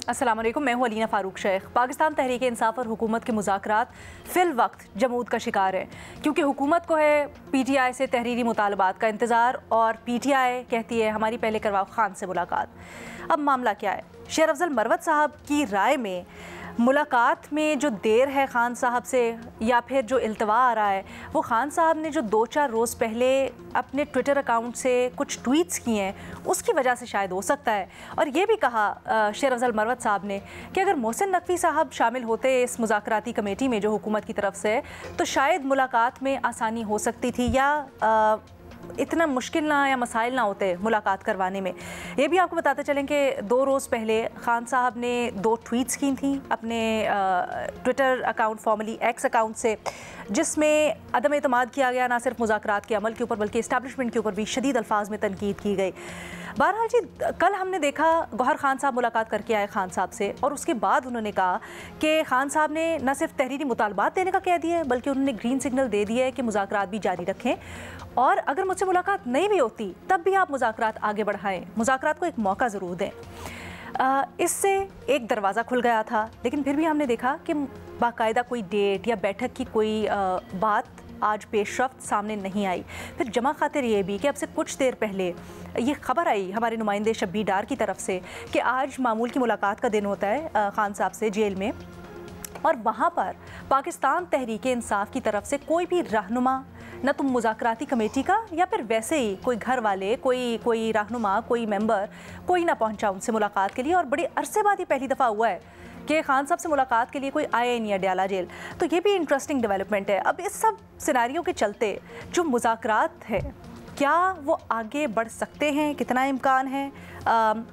अस्सलाम वालेकुम, मैं हूँ अलीना फ़ारूक शेख। पाकिस्तान तहरीक इंसाफ और हुकूमत के मुज़ाकरात फ़िल वक्त जमूद का शिकार है, क्योंकि हुकूमत को है PTI से तहरीरी मुतालबात का इंतज़ार और PTI कहती है हमारी पहले करवाओ खान से मुलाकात। अब मामला क्या है? शेर अफजल मरवत साहब की राय में मुलाकात में जो देर है खान साहब से या फिर जो इल्तवा आ रहा है, वो खान साहब ने जो 2-4 रोज़ पहले अपने ट्विटर अकाउंट से कुछ ट्वीट्स किए हैं उसकी वजह से शायद हो सकता है। और ये भी कहा शेर अफजल मरवत साहब ने कि अगर मोहसिन नकवी साहब शामिल होते इस मुज़ाकराती कमेटी में जो हुकूमत की तरफ से, तो शायद मुलाकात में आसानी हो सकती थी या इतना मुश्किल ना या मसाइल ना होते मुलाकात करवाने में। ये भी आपको बताते चलें कि 2 रोज़ पहले खान साहब ने 2 ट्वीट्स की थी अपने Twitter account formally x account से, जिसमें अदम एतमाद किया गया ना सिर्फ मुज़ाकरात के अमल के ऊपर बल्कि इस्टेब्लिशमेंट के ऊपर भी शदीद अल्फाज में तनकीद की गई। बहरहाल जी, कल हमने देखा गौहर खान साहब मुलाकात करके आए खान साहब से और उसके बाद उन्होंने कहा कि खान साहब ने न सिर्फ तहरीरी मुतालबात देने का कह दिया है बल्कि उन्होंने ग्रीन सिग्नल दे दिया है कि मुज़ाकरात भी जारी रखें और अगर मुझसे मुलाकात नहीं भी होती तब भी आप मुज़ाकरात आगे बढ़ाएं, मुज़ाकरात को एक मौका ज़रूर दें। इससे एक दरवाज़ा खुल गया था, लेकिन फिर भी हमने देखा कि बाकायदा कोई डेट या बैठक की कोई बात आज पेशरफ्त सामने नहीं आई। फिर जमा खातिर ये भी कि अब से कुछ देर पहले ये खबर आई हमारे नुमाइंदे शब्बीर डार की तरफ से कि आज मामूल की मुलाकात का दिन होता है खान साहब से जेल में, और वहाँ पर पाकिस्तान तहरीक इंसाफ की तरफ से कोई भी रहनुमा, न तो मुज़ाकराती कमेटी का या फिर वैसे ही कोई घर वाले, कोई रहनुमा, कोई मेंबर, कोई ना पहुँचा उनसे मुलाकात के लिए। और बड़ी अरसे बाद ये पहली दफ़ा हुआ है कि खान साहब से मुलाकात के लिए कोई आया ही नहीं है अडयाला जेल। तो ये भी इंटरेस्टिंग डेवलपमेंट है। अब इस सब सिनारियों के चलते जो मुज़ाकरात है, क्या वो आगे बढ़ सकते हैं, कितना इम्कान है?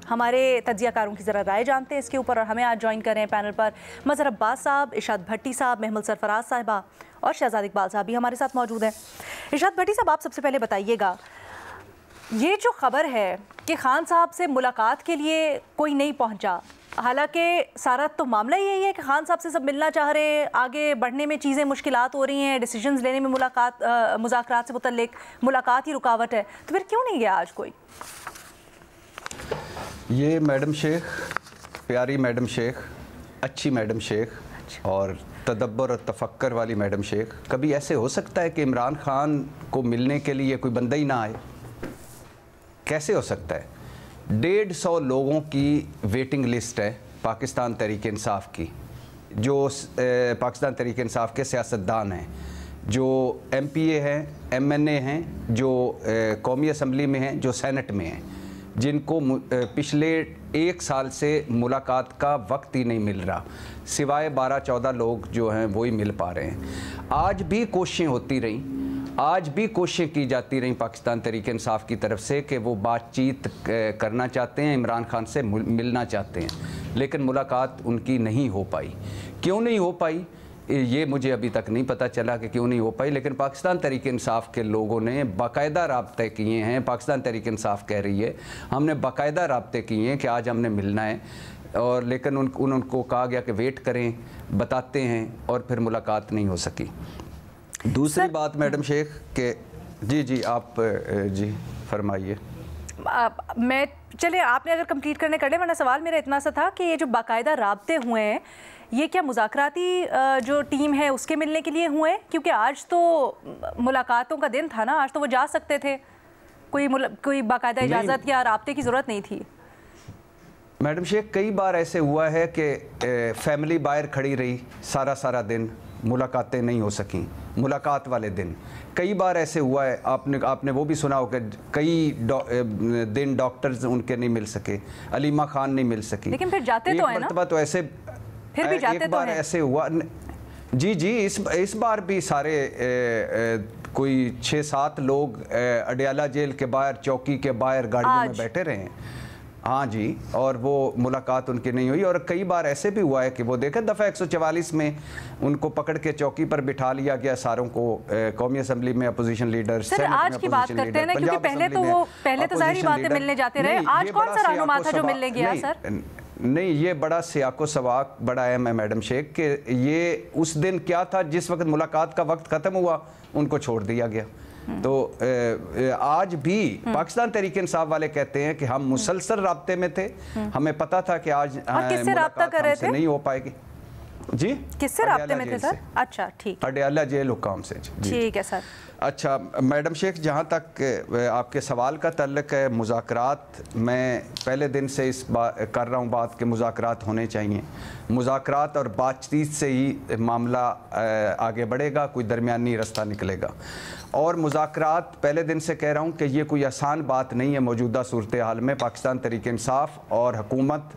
हमारे तज्ज़ियाकारों की ज़रा राय जानते हैं इसके ऊपर। और हमें आज ज्वाइन कर रहे हैं पैनल पर मज़हर अब्बास साहब, इरशाद भट्टी साहब, महमूद सरफराज साहिबा और शहजाद इकबाल साहब भी हमारे साथ मौजूद हैं। इरशाद भट्टी साहब, आप सबसे पहले बताइएगा, ये जो खबर है कि खान साहब से मुलाकात के लिए कोई नहीं पहुँचा, हालांकि सारा तो मामला यही है कि खान साहब से सब मिलना चाह रहे हैं, आगे बढ़ने में चीज़ें मुश्किलात हो रही हैं, डिसीजंस लेने में मुज़ाकरात से मुतल्लिक मुलाकात ही रुकावट है, तो फिर क्यों नहीं गया आज कोई? ये मैडम शेख, प्यारी मैडम शेख, अच्छी मैडम शेख और तदब्बर और तफक्कर वाली मैडम शेख, कभी ऐसे हो सकता है कि इमरान खान को मिलने के लिए कोई बंदा ही ना आए? कैसे हो सकता है? 150 लोगों की वेटिंग लिस्ट है पाकिस्तान तहरीक इंसाफ की, जो पाकिस्तान तहरीक इंसाफ के सियासतदान हैं, जो MPA हैं, MNA हैं, जो कौमी असम्बली में हैं, जो सेनेट में हैं, जिनको पिछले 1 साल से मुलाकात का वक्त ही नहीं मिल रहा, सिवाय 12-14 लोग जो हैं वो ही मिल पा रहे हैं। आज भी कोशिशें होती रहीं, आज भी कोशिशें की जाती रहीं पाकिस्तान तहरीक इंसाफ की तरफ से कि वो बातचीत करना चाहते हैं, इमरान खान से मिलना चाहते हैं, लेकिन मुलाकात उनकी नहीं हो पाई। क्यों नहीं हो पाई ये मुझे अभी तक नहीं पता चला कि क्यों नहीं हो पाई, लेकिन पाकिस्तान तहरीक इंसाफ के लोगों ने बाकायदा राब्ते किए हैं। पाकिस्तान तहरीक इंसाफ कह रही है हमने बाकायदा राब्ते किए हैं कि आज हमने मिलना है, और लेकिन उनको कहा गया कि वेट करें, बताते हैं, और फिर मुलाकात नहीं हो सकी। दूसरी बात मैडम शेख के जी आप जी फरमाइए। मैं चले आपने अगर कंप्लीट करने कर ले, वरना सवाल मेरा इतना सा था कि ये जो बाकायदा राब्ते हुए हैं ये क्या मुज़ाकराती जो टीम है उसके मिलने के लिए हुए हैं? क्योंकि आज तो मुलाकातों का दिन था ना, आज तो वो जा सकते थे, कोई बाकायदा इजाज़त या राब्ते की ज़रूरत नहीं थी। मैडम शेख, कई बार ऐसे हुआ है कि फैमिली बाहर खड़ी रही सारा दिन, मुलाकातें नहीं हो सकी मुलाकात वाले दिन। कई बार ऐसे हुआ है, आपने वो भी सुना होगा, कई दिन डॉक्टर्स उनके नहीं मिल सके, अलीमा खान नहीं मिल सकी, लेकिन फिर जाते तो है ना? तो ऐसे फिर भी जाते एक बार ऐसे हुआ जी इस बार भी सारे कोई 6-7 लोग अडयाला जेल के बाहर, चौकी के बाहर गाड़ियों में बैठे रहे हैं। हाँ जी, और वो मुलाकात उनकी नहीं हुई। और कई बार ऐसे भी हुआ है कि वो देखें दफ़ा 144 में उनको पकड़ के चौकी पर बिठा लिया गया सारों को, कौमी असम्बली में अपोजिशन लीडर। सर आज की बात करते हैं ना, क्योंकि पहले तो ज़ाहिर बातें मिलने जाते रहे, आज कौन सा रहनुमा था जो मिलने गया? सर नहीं, ये बड़ा सियाको सवाक बड़ा अहम है मैडम शेख कि ये उस दिन क्या था जिस वक्त मुलाकात का वक्त ख़त्म हुआ उनको छोड़ दिया गया। तो आज भी पाकिस्तान तहरीक इंसाफ वाले कहते हैं कि हम मुसलसल राब्ते में थे, हमें पता था कि आज किससे राब्ता कर रहे थे? नहीं हो पाएगी। जी, किससे राब्ते में थे सर? अच्छा, ठीक, अडयाला जेल हुकाम से। ठीक है सर। अच्छा मैडम शेख, जहाँ तक आपके सवाल का तल्लक है मुज़ाकरात, मैं पहले दिन से इस बात कर रहा हूँ बात कि मुज़ाकरात होने चाहिए। मुज़ाकरात और बातचीत से ही मामला आगे बढ़ेगा, कोई दरमियानी रास्ता निकलेगा। और मुज़ाकरात पहले दिन से कह रहा हूँ कि ये कोई आसान बात नहीं है। मौजूदा सूरत हाल में पाकिस्तान तहरीक इंसाफ और हुकूमत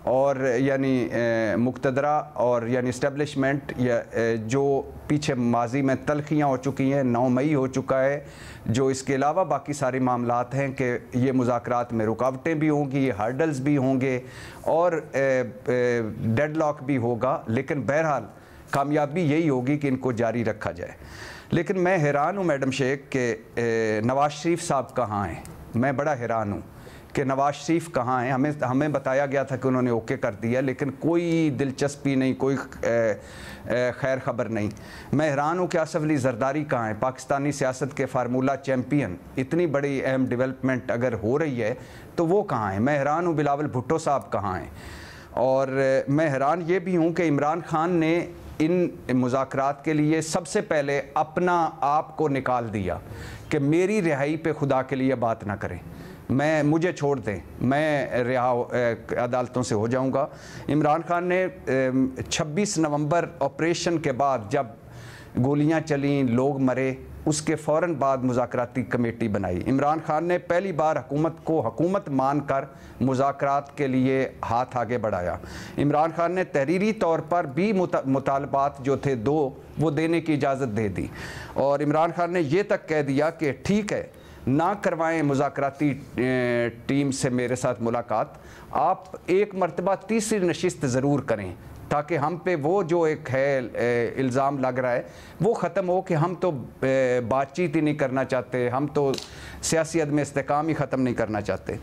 और यानी मुक़तदरा और यानी इस्टेब्लिशमेंट या जो पीछे माजी में तलखियाँ हो चुकी हैं, 9 मई हो चुका है, जो इसके अलावा बाकी सारे मामलात हैं कि ये मुज़ाकरात में रुकावटें भी होंगी, ये हर्डल्स भी होंगे और डेडलॉक भी होगा, लेकिन बहरहाल कामयाबी यही होगी कि इनको जारी रखा जाए। लेकिन मैं हैरान हूँ मैडम शेख कि नवाज शरीफ साहब कहाँ हैं। मैं बड़ा हैरान हूँ कि नवाज शरीफ कहाँ हैं। हमें बताया गया था कि उन्होंने ओके कर दिया, लेकिन कोई दिलचस्पी नहीं, कोई खैर खबर नहीं। मैं हैरान हूँ कि आसिफ अली जरदारी कहाँ हैं, पाकिस्तानी सियासत के फार्मूला चैम्पियन। इतनी बड़ी अहम डेवलपमेंट अगर हो रही है तो वो कहाँ हैं। मैं हैरान हूँ बिलावल भुट्टो साहब कहाँ हैं। और मैं हैरान ये भी हूँ कि इमरान खान ने इन मुज़ाकरात के लिए सबसे पहले अपना आप को निकाल दिया कि मेरी रिहाई पे खुदा के लिए बात ना करें, मुझे छोड़ दें, मैं रिहा अदालतों से हो जाऊंगा। इमरान खान ने 26 नवंबर ऑपरेशन के बाद जब गोलियां चलीं, लोग मरे, उसके फ़ौरन बाद मुज़ाकराती कमेटी बनाई। इमरान खान ने पहली बार हुकूमत को हुकूमत मानकर मुज़ाकरात के लिए हाथ आगे बढ़ाया। इमरान खान ने तहरीरी तौर पर भी मुतालबात जो थे 2 वो देने की इजाज़त दे दी और इमरान खान ने ये तक कह दिया कि ठीक है, ना करवाएं मुज़ाकराती टीम से मेरे साथ मुलाकात, आप एक मरतबा तीसरी नशिस्त ज़रूर करें ताकि हम पे वो जो एक है इल्ज़ाम लग रहा है वो ख़त्म हो कि हम तो बातचीत ही नहीं करना चाहते, हम तो सियासी अदम इस्तेकाम ही ख़त्म नहीं करना चाहते।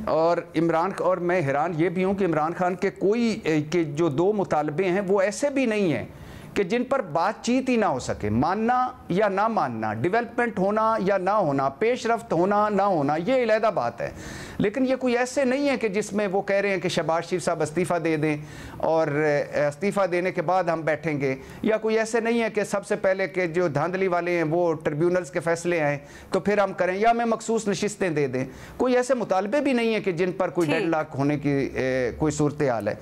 और मैं हैरान ये भी हूँ कि इमरान खान के कोई के जो 2 मुतालबे हैं वो ऐसे भी नहीं हैं कि जिन पर बातचीत ही ना हो सके। मानना या ना मानना, डेवलपमेंट होना या ना होना, पेशरफ्त होना ना होना, ये अलहदा बात है। लेकिन ये कोई ऐसे नहीं है कि जिसमें वो कह रहे हैं कि शहबाज शरीफ साहब इस्तीफ़ा दे दें और इस्तीफ़ा देने के बाद हम बैठेंगे, या कोई ऐसे नहीं है कि सबसे पहले के जो धांधली वाले हैं वो ट्रिब्यूनल्स के फैसले आएँ तो फिर हम करें, या हमें मखसूस नशिस्तें दे दें। कोई ऐसे मुतालबे भी नहीं है कि जिन पर कोई डेडलॉक होने की कोई सूरत हाल है।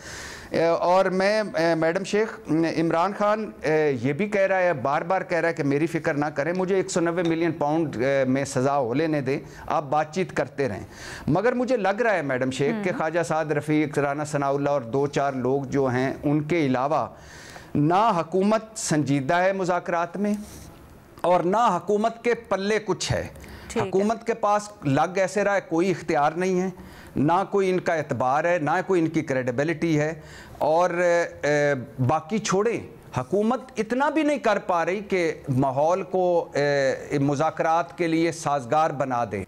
और मैं मैडम शेख, इमरान खान ये भी कह रहा है, बार बार कह रहा है कि मेरी फ़िक्र ना करें, मुझे 190 मिलियन पाउंड में सज़ा हो लेने दें, आप बातचीत करते रहें। मगर मुझे लग रहा है मैडम शेख कि ख्वाजा साद रफ़ीक, राना सनाउल्लाह और 2-4 लोग जो हैं उनके अलावा ना हुकूमत संजीदा है मुज़ाकरात में और ना हुकूमत के पल्ले कुछ है। हुकूमत के पास लग ऐसे रहा है कोई इख्तियार नहीं है, ना कोई इनका एतबार है, ना कोई इनकी क्रेडिबिलिटी है। और बाकी छोड़ें, हुकूमत इतना भी नहीं कर पा रही कि माहौल को मुज़ाकरात के लिए साजगार बना दे।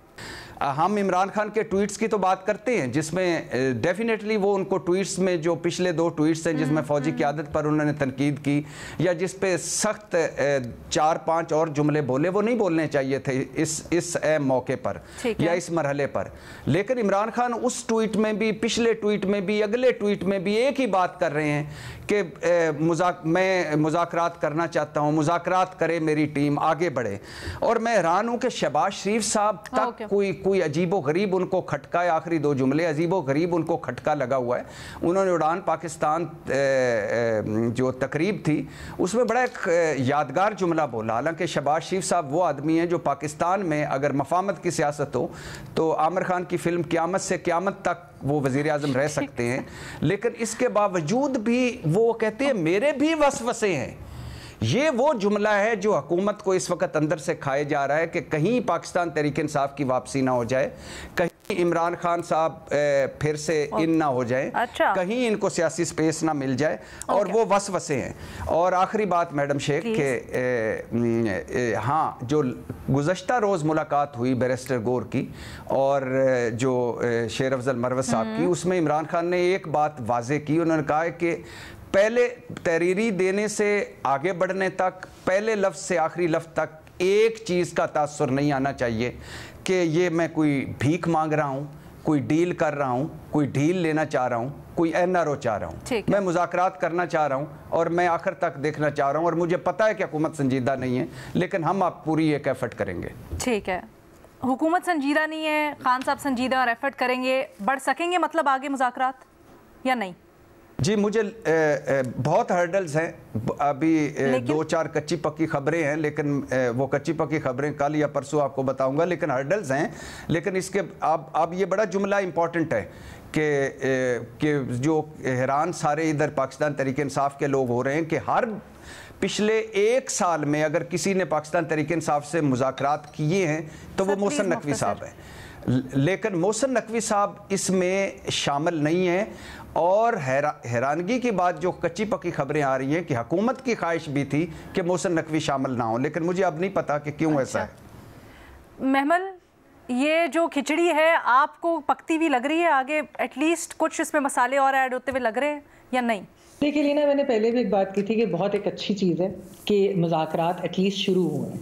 हम इमरान खान के ट्वीट्स की तो बात करते हैं जिसमें डेफिनेटली वो उनको ट्वीट्स में जो पिछले 2 ट्वीट्स हैं जिसमें फ़ौजी क़यादत पर उन्होंने तनकीद की या जिस पे सख्त 4-5 और जुमले बोले, वो नहीं बोलने चाहिए थे इस मौके पर या इस मरहले पर। लेकिन इमरान खान उस ट्वीट में भी, पिछले ट्वीट में भी, अगले ट्वीट में भी एक ही बात कर रहे हैं कि मैं मुज़ाकरात करना चाहता हूँ, मुज़ाकरात करे मेरी टीम, आगे बढ़े। और मैं हैरान हूँ कि शहबाज शरीफ साहब तक कोई अजीबो गरीब उनको खटका है, आखिरी 2 जुमले अजीबो गरीब उनको खटका लगा हुआ है। उन्होंने उड़ान पाकिस्तान जो तकरीब थी उसमें बड़ा एक यादगार जुमला बोला। हालांकि शहबाज शरीफ साहब वो आदमी हैं जो पाकिस्तान में अगर मफामत की सियासत हो तो आमिर खान की फिल्म क़यामत से क़यामत तक वो वज़ीर आज़म रह सकते हैं, लेकिन इसके बावजूद भी वो कहते हैं मेरे भी वसवसे हैं। ये वो जुमला है जो हुकूमत को इस वक्त अंदर से खाए जा रहा है कि कहीं पाकिस्तान तहरीक इंसाफ की वापसी ना हो जाए, कहीं इमरान खान साहब फिर से इन ना हो जाए, कहीं इनको सियासी स्पेस ना मिल जाए, और वो वसवसे हैं। और आखिरी बात मैडम शेख के हाँ, जो गुज़श्ता रोज़ मुलाकात हुई बैरिस्टर गौर की और जो शेर अफजल मरवत साहब की, उसमें इमरान खान ने एक बात वाज़े की। उन्होंने कहा है कि पहले तहरीरी देने से आगे बढ़ने तक, पहले लफ्ज़ से आखिरी लफ्ज़ तक एक चीज़ का तासुर नहीं आना चाहिए कि ये मैं कोई भीख मांग रहा हूँ, कोई डील कर रहा हूँ, कोई डील लेना चाह रहा हूँ, कोई एनआरओ चाह रहा हूँ। मैं मुज़ाकरात करना चाह रहा हूँ और मैं आखिर तक देखना चाह रहा हूँ, और मुझे पता है कि हुकूमत संजीदा नहीं है, लेकिन हम आप पूरी एक एफर्ट करेंगे। ठीक है, हुकूमत संजीदा नहीं है, खान साहब संजीदा और एफर्ट करेंगे, बढ़ सकेंगे मतलब आगे मुज़ाकरात या नहीं? जी, मुझे बहुत हर्डल्स हैं अभी, 2-4 कच्ची पक्की खबरें हैं, लेकिन वो कच्ची पक्की खबरें कल या परसों आपको बताऊंगा, लेकिन हर्डल्स हैं। लेकिन इसके अब ये बड़ा जुमला इम्पॉर्टेंट है कि जो हैरान सारे इधर पाकिस्तान तहरीक इंसाफ के लोग हो रहे हैं कि हर पिछले 1 साल में अगर किसी ने पाकिस्तान तहरीक इंसाफ से मुज़ाकरात किए हैं तो वो मोहसिन नकवी साहब हैं, लेकिन मोहसिन नकवी साहब इसमें शामिल नहीं है। और हैरानगी की बात, जो कच्ची पक्की खबरें आ रही हैं कि हुकूमत की ख्वाहिश भी थी कि मोहसिन नकवी शामिल ना हो, लेकिन मुझे अब नहीं पता कि क्यों ऐसा है। महमल, ये जो खिचड़ी है आपको पकती हुई लग रही है? आगे एटलीस्ट कुछ इसमें मसाले और ऐड होते हुए लग रहे हैं या नहीं? देखिए लीना, मैंने पहले भी एक बात की थी कि बहुत एक अच्छी चीज़ है कि मुज़ाकरात एटलीस्ट शुरू हुए हैं,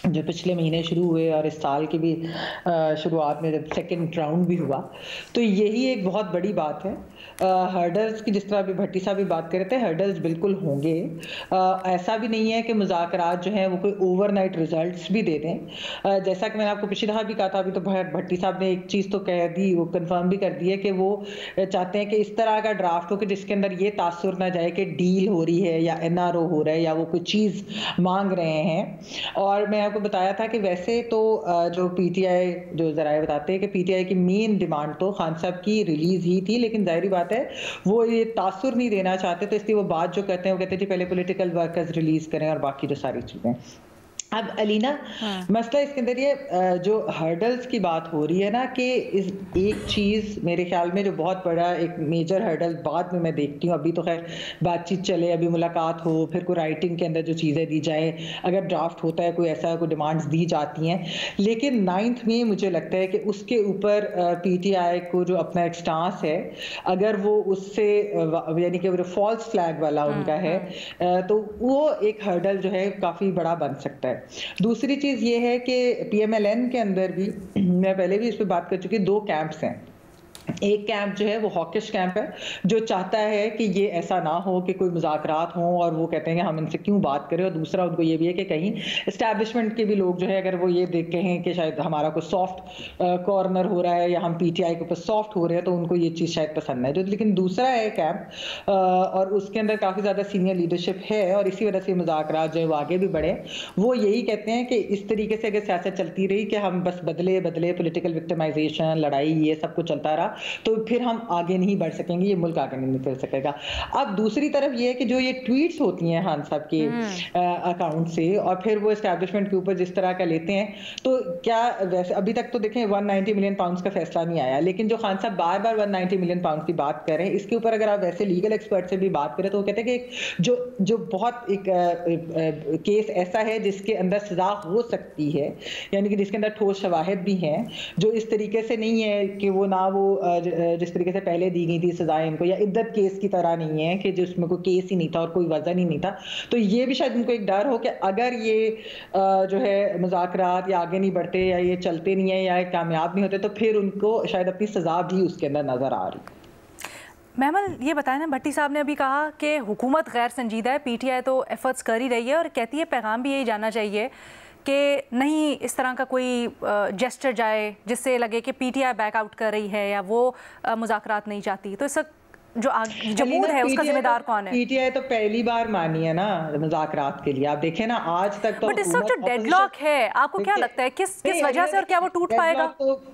जो पिछले महीने शुरू हुए और इस साल की भी शुरुआत में जब सेकंड राउंड भी हुआ, तो यही एक बहुत बड़ी बात है। हर्डल्स की जिस तरह अभी भट्टी साहब भी बात कर रहे थे, हर्डल्स बिल्कुल होंगे। ऐसा भी नहीं है कि मुज़ाकरात जो हैं वो कोई ओवरनाइट रिजल्ट्स भी दे दें। जैसा कि मैंने आपको पिछली दफ़ा भी कहा था, अभी तो भट्टी साहब ने एक चीज़ तो कह दी, वो कंफर्म भी कर दी है कि वो चाहते हैं कि इस तरह का ड्राफ्ट हो कि जिसके अंदर ये तासुर ना जाए कि डील हो रही है या एनआरओ हो रहा है या वो कोई चीज़ मांग रहे हैं। और मैं आपको बताया था कि वैसे तो जो पीटीआई जो ज़राए बताते हैं कि पीटीआई की मेन डिमांड तो खान साहब की रिलीज़ ही थी, लेकिन जाहिर बात है वो ये तासुर नहीं देना चाहते, तो इसलिए वो बात जो कहते हैं वो कहते हैं जी पहले पॉलिटिकल वर्कर्स रिलीज करें और बाकी जो सारी चीजें। अब अलीना, मसला इसके अंदर ये जो हर्डल्स की बात हो रही है ना, कि इस एक चीज़ मेरे ख्याल में जो बहुत बड़ा एक मेजर हर्डल बाद में मैं देखती हूँ, अभी तो खैर बातचीत चले, अभी मुलाकात हो, फिर कोई राइटिंग के अंदर जो चीज़ें दी जाए, अगर ड्राफ्ट होता है कोई ऐसा कोई डिमांड्स दी जाती हैं, लेकिन 9 में मुझे लगता है कि उसके ऊपर पीटीआई को जो अपना एक स्टांस है, अगर वो उससे यानी कि फॉल्स फ्लैग वाला उनका है, तो वो एक हर्डल जो है काफ़ी बड़ा बन सकता है। दूसरी चीज ये है कि पीएमएलएन के अंदर भी मैं पहले भी इस पर बात कर चुकी, 2 कैंप्स हैं। एक कैंप जो है वो हॉकिश कैंप है, जो चाहता है कि ये ऐसा ना हो कि कोई मुज़ाकरात हों और वो कहते हैं कि हम इनसे क्यों बात करें, और दूसरा उनको ये भी है कि कहीं इस्टेब्लिशमेंट के भी लोग जो है अगर वो ये देख कहें कि शायद हमारा कोई सॉफ्ट कॉर्नर हो रहा है या हम पीटीआई के ऊपर सॉफ्ट हो रहे हैं, तो उनको ये चीज़ शायद पसंद है। जो लेकिन दूसरा है कैंप और उसके अंदर काफ़ी ज़्यादा सीनियर लीडरशिप है और इसी वजह से मुज़ाकरात जो है वो आगे भी बढ़े, वो यही कहते हैं कि इस तरीके से अगर सियासत चलती रही कि हम बस बदले बदले पॉलिटिकल विक्टिमाइजेशन, लड़ाई, ये सब कुछ चलता रहा, तो फिर हम आगे नहीं बढ़ सकेंगे, ये मुल्क आगे नहीं निकल सकेगा। अब दूसरी तरफ ये है कि जो ये ट्वीट्स होती हैं खान साहब के अकाउंट से और फिर वो एस्टैब्लिशमेंट के ऊपर जिस तरह का लेते हैं, तो क्या वैसे अभी तक तो देखें 190 मिलियन पाउंड्स का फैसला नहीं आया, लेकिन जो खान साहब बार बार 190 मिलियन पाउंड की बात कर रहे हैं, इसके ऊपर अगर आप वैसे लीगल एक्सपर्ट से भी बात करें तो वो कहते हैं कि जो बहुत एक केस ऐसा है जिसके अंदर सजा हो सकती है, यानी कि जिसके अंदर ठोस शवाहिद भी हैं, जो इस तरीके से नहीं है कि वो ना वो जिस तरीके से पहले दी गई थी सजाएं इनको, या इद्दत केस की तरह नहीं है कि जिसमें कोई केस ही नहीं था और कोई वजन ही नहीं था। तो ये भी शायद उनको एक डर हो कि अगर ये जो है मुज़ाकरात या आगे नहीं बढ़ते या ये चलते नहीं है या कामयाब नहीं होते, तो फिर उनको शायद अपनी सजा भी उसके अंदर नजर आ रही। महमल, ये बताएं ना, भट्टी साहब ने अभी कहा कि हुकूमत गैर संजीदा है, पीटीआई तो एफर्ट्स कर ही रही है और कहती है पैगाम भी यही जाना चाहिए कि नहीं इस तरह का कोई जेस्चर जाए जिससे लगे कि पीटीआई बैकआउट कर रही है या वो मुज़ाकरात नहीं चाहती, तो इस जो जमूद है उसका जिम्मेदार कौन है? पीटीआई तो पहली बार मानी है ना मुज़ाकरात के लिए, आप देखें ना आज तक तो। बट इस वक्त जो डेडलॉक है, आपको क्या लगता है किस वजह से और क्या वो टूट पाएगा?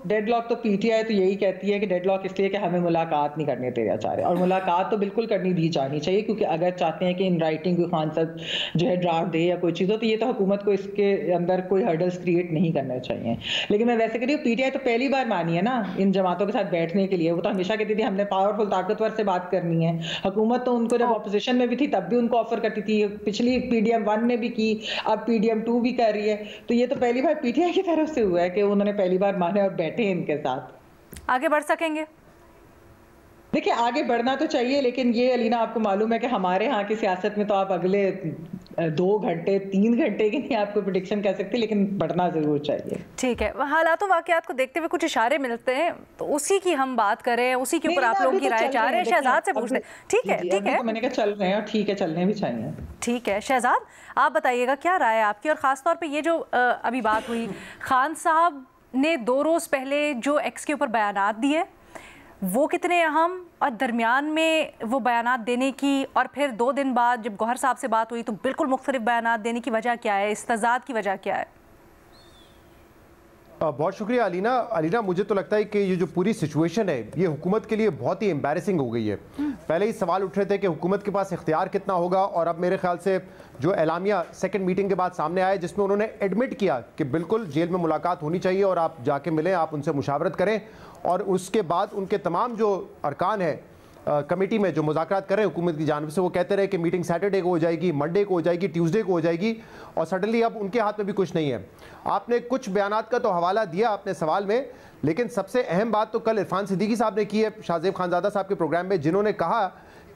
डेडलॉक तो पीटीआई तो यही कहती है कि डेडलॉक इसलिए कि हमें मुलाकात नहीं करने देना चाह रहे, और मुलाकात तो बिल्कुल करनी भी जानी चाहिए, क्योंकि अगर चाहते हैं कि इन राइटिंग कोई खान साहब जो है ड्राफ्ट दे या कोई चीज़ हो, तो ये तो हुकूमत को इसके अंदर कोई हर्डल्स क्रिएट नहीं करने चाहिए। लेकिन मैं वैसे कह रही हूँ पीटीआई तो पहली बार मानी है ना इन जमातों के साथ बैठने के लिए। वो तो हमेशा कहती थी हमने पावरफुल ताकतवर से बात करनी है। हुकूमत तो उनको जब ऑपोजिशन में भी थी तब भी उनको ऑफर करती थी, पिछली पीडीएम 1 ने भी की, अब पीडीएम 2 भी कर रही है। तो ये तो पहली बार पीटीआई की तरफ से हुआ है कि उन्होंने पहली बार माने और बैठे इनके साथ। आगे बढ़ सकेंगे? देखिए आगे बढ़ना तो चाहिए, लेकिन ये अलीना आपको मालूम है कि हमारे यहाँ की सियासत में तो आप अगले 2 घंटे 3 घंटे की नहीं आपको प्रेडिक्शन कह सकते, लेकिन बढ़ना जरूर चाहिए। ठीक है, हालातों वाकयात को देखते हुए कुछ इशारे मिलते हैं, तो उसी की हम बात करें, उसी के ऊपर आप लोगों की राय चाह रहे हैं। शहजाद से पूछते हैं। ठीक है, ठीक है, मैंने कहा चल रहे हैं और ठीक है, चलने भी चाहिए। ठीक है शहजाद, आप बताइएगा क्या राय है आपकी, और ख़ासतौर पे ये जो अभी बात हुई, खान साहब ने 2 रोज़ पहले जो एक्स के ऊपर बयानात दिए वो कितने अहम, और दरमियान में वो बयानात देने की और फिर 2 दिन बाद जब गौहर साहब से बात हुई तो बिल्कुल मुख्तलिफ बयानात देने की वजह क्या है, इस तज़ाद की वजह क्या है? बहुत शुक्रिया अलीना। अलीना, मुझे तो लगता है कि ये जो पूरी सिचुएशन है ये हुकूमत के लिए बहुत ही एम्बैरेसिंग हो गई है। पहले ही सवाल उठ रहे थे कि हुकूमत के पास इख्तियार कितना होगा, और अब मेरे ख्याल से जो एलामिया सेकंड मीटिंग के बाद सामने आया जिसमें उन्होंने एडमिट किया कि बिल्कुल जेल में मुलाकात होनी चाहिए और आप जाके मिलें, आप उनसे मुशावरत करें, और उसके बाद उनके तमाम जो अरकान है कमेटी में जो मुज़ाकरात कर रहे हैं हुकूमत की जानिब से, वो कहते रहे कि मीटिंग सैटरडे को हो जाएगी, मंडे को हो जाएगी, ट्यूसडे को हो जाएगी, और सडनली अब उनके हाथ में भी कुछ नहीं है। आपने कुछ बयानात का तो हवाला दिया अपने सवाल में, लेकिन सबसे अहम बात तो कल इरफान सिद्दीकी साहब ने की है शाहजेब खानज़ादा साहब के प्रोग्राम में, जिन्होंने कहा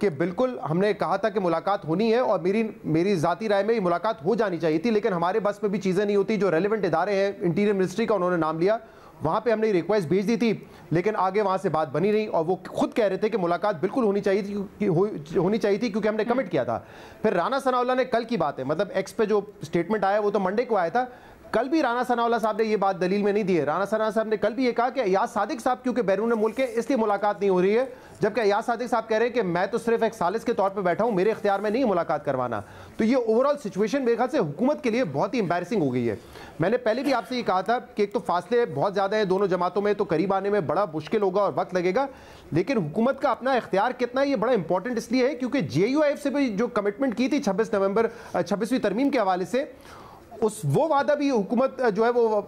कि बिल्कुल हमने कहा था कि मुलाकात होनी है, और मेरी ज़ाती राय में ये मुलाकात हो जानी चाहिए थी, लेकिन हमारे बस में भी चीज़ें नहीं होती। जो रेलिवेंट इदारे हैं, इंटीरियर मिनिस्ट्री का उन्होंने नाम लिया, वहाँ पे हमने रिक्वेस्ट भेज दी थी, लेकिन आगे वहाँ से बात बनी नहीं, और वो खुद कह रहे थे कि मुलाकात बिल्कुल होनी चाहिए थी क्योंकि हमने कमिट किया था। फिर राना सनाउल्लाह ने, कल की बात है, मतलब एक्स पे जो स्टेटमेंट आया वो तो मंडे को आया था, कल भी राना सनाउल्लाह साहब ने ये बात दलील में नहीं दी है। राना सनाउल्लाह साहब ने कल भी ये कहा कि अयाज सादिक साहब क्योंकि बैरून मुल्क है इसलिए मुलाकात नहीं हो रही है, जबकि अयाज सादिक साहब कह रहे हैं कि मैं तो सिर्फ एक सालिस के तौर पे बैठा हूं, मेरे इख्तियार में नहीं मुलाकात करवाना। तो ये ओवरऑल सिचुएशन मेरे ख्याल से हुकूमत के लिए बहुत ही एम्बैरेसिंग हो गई है। मैंने पहले भी आपसे ये कहा था कि एक तो फासले बहुत ज़्यादा है दोनों जमातों में, तो करीब आने में बड़ा मुश्किल होगा और वक्त लगेगा, लेकिन हुकूमत का अपना इख्तियार कितना है ये बड़ा इंपॉर्टेंट इसलिए है क्योंकि JUIF से भी जो कमिटमेंट की थी 26वीं तरमीम के हवाले से, वो वादा भी हुकूमत जो है वो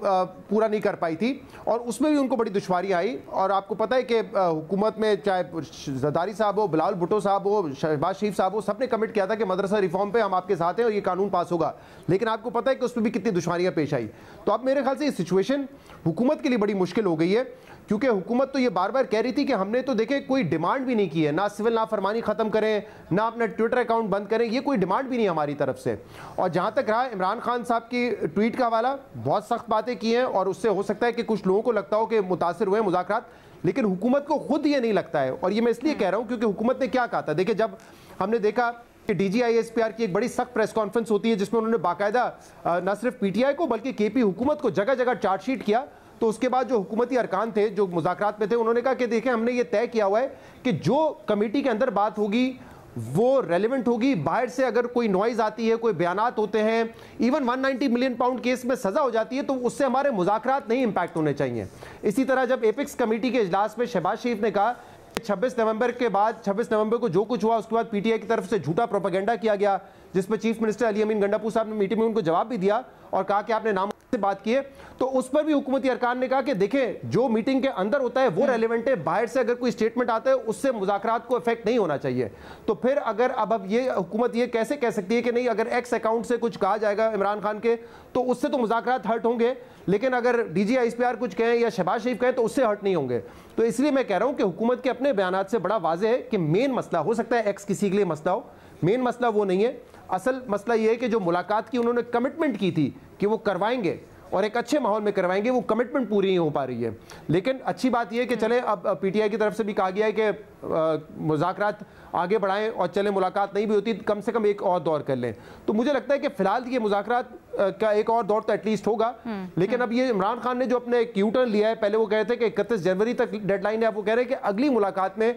पूरा नहीं कर पाई थी, और उसमें भी उनको बड़ी दुश्वारी आई। और आपको पता है कि हुकूमत में चाहे जरदारी साहब हो, बिलावल भुट्टो साहब हो, शहबाज शरीफ साहब हो, सबने कमिट किया था कि मदरसा रिफॉर्म पे हम आपके साथ हैं और ये कानून पास होगा, लेकिन आपको पता है कि उसमें भी कितनी दुश्वारियां पेश आई। तो अब मेरे ख्याल से ये सिचुएशन हुकूमत के लिए बड़ी मुश्किल हो गई है, क्योंकि हुकूमत तो ये बार बार कह रही थी कि हमने तो देखे कोई डिमांड भी नहीं की है, ना सिविल नाफरमानी ख़त्म करें, ना अपना ट्विटर अकाउंट बंद करें, ये कोई डिमांड भी नहीं हमारी तरफ से। और जहाँ तक रहा इमरान खान साहब की ट्वीट का हवाला, बहुत सख्त बातें की हैं, और उससे हो सकता है कि कुछ लोगों को लगता हो कि मुतासिर हुए मुज़ाकरात, लेकिन हुकूमत को खुद ये नहीं लगता है। और ये मैं इसलिए कह रहा हूँ क्योंकि हुकूमत ने क्या कहा था, देखिए जब हमने देखा कि DGI-SPR की एक बड़ी सख्त प्रेस कॉन्फ्रेंस होती है जिसमें उन्होंने बाकायदा न सिर्फ PTI को बल्कि KP हुकूमत को जगह जगह चार्जशीट किया, तो उसके बाद जो हुकूमती अरकान थे जो मुज़ाकरात में थे, उन्होंने कहा कि देखें हमने ये तय किया हुआ है कि जो कमेटी के अंदर बात होगी वो रेलिवेंट होगी, बाहर से अगर कोई नॉइज़ आती है, कोई बयानात होते हैं, इवन 190 मिलियन पाउंड केस में सज़ा हो जाती है, तो उससे हमारे मुज़ाकरात नहीं इम्पैक्ट होने चाहिए। इसी तरह जब एपिक्स कमेटी के इजलास में शहबाज शरीफ ने कहा 26 नवंबर के बाद 26 नवंबर को जो कुछ हुआ उसके बाद PTI की तरफ से झूठा प्रोपेगेंडा किया गया, जिसमें चीफ मिनिस्टर अली अमीन गंडापुर साहब ने मीटिंग में उनको जवाब भी दिया और कहा कि आपने नाम से बात की है, तो उस पर भी हुकूमती अरकान ने कहा कि देखें जो मीटिंग के अंदर होता है वो रेलेवेंट है, बाहर से अगर कोई स्टेटमेंट आता है उससे मुज़ाकरात को इफेक्ट नहीं होना चाहिए। तो फिर अगर अब ये हुकूमत ये कैसे कह सकती है कि नहीं अगर एक्स अकाउंट से कुछ कहा जाएगा इमरान खान के तो उससे तो मुज़ाकरात हर्ट होंगे, लेकिन अगर DGI-SPR कुछ कहें या शहबाज शरीफ कहें तो उससे हर्ट नहीं होंगे। तो इसलिए मैं कह रहा हूं कि हुकूमत के अपने बयानात से बड़ा वाज़ेह है कि मेन मसला, हो सकता है एक्स किसी के लिए मसला हो, मेन मसला वो नहीं है। असल मसला ये है कि जो मुलाकात की उन्होंने कमिटमेंट की थी कि वो करवाएंगे और एक अच्छे माहौल में करवाएंगे, वो कमिटमेंट पूरी नहीं हो पा रही है। लेकिन अच्छी बात यह है कि चले अब PTI की तरफ से भी कहा गया है कि मुज़ाकरात आगे बढ़ाएं और चले मुलाकात नहीं भी होती कम से कम एक और दौर कर लें। तो मुझे लगता है कि फिलहाल ये मुज़ाकरात का एक और दौर तो एटलीस्ट होगा। लेकिन अब ये इमरान खान ने जो अपने एक U-टर्न लिया है, पहले वो कह रहे थे कि 31 जनवरी तक डेडलाइन है, अब वो कह रहे हैं कि अगली मुलाकात में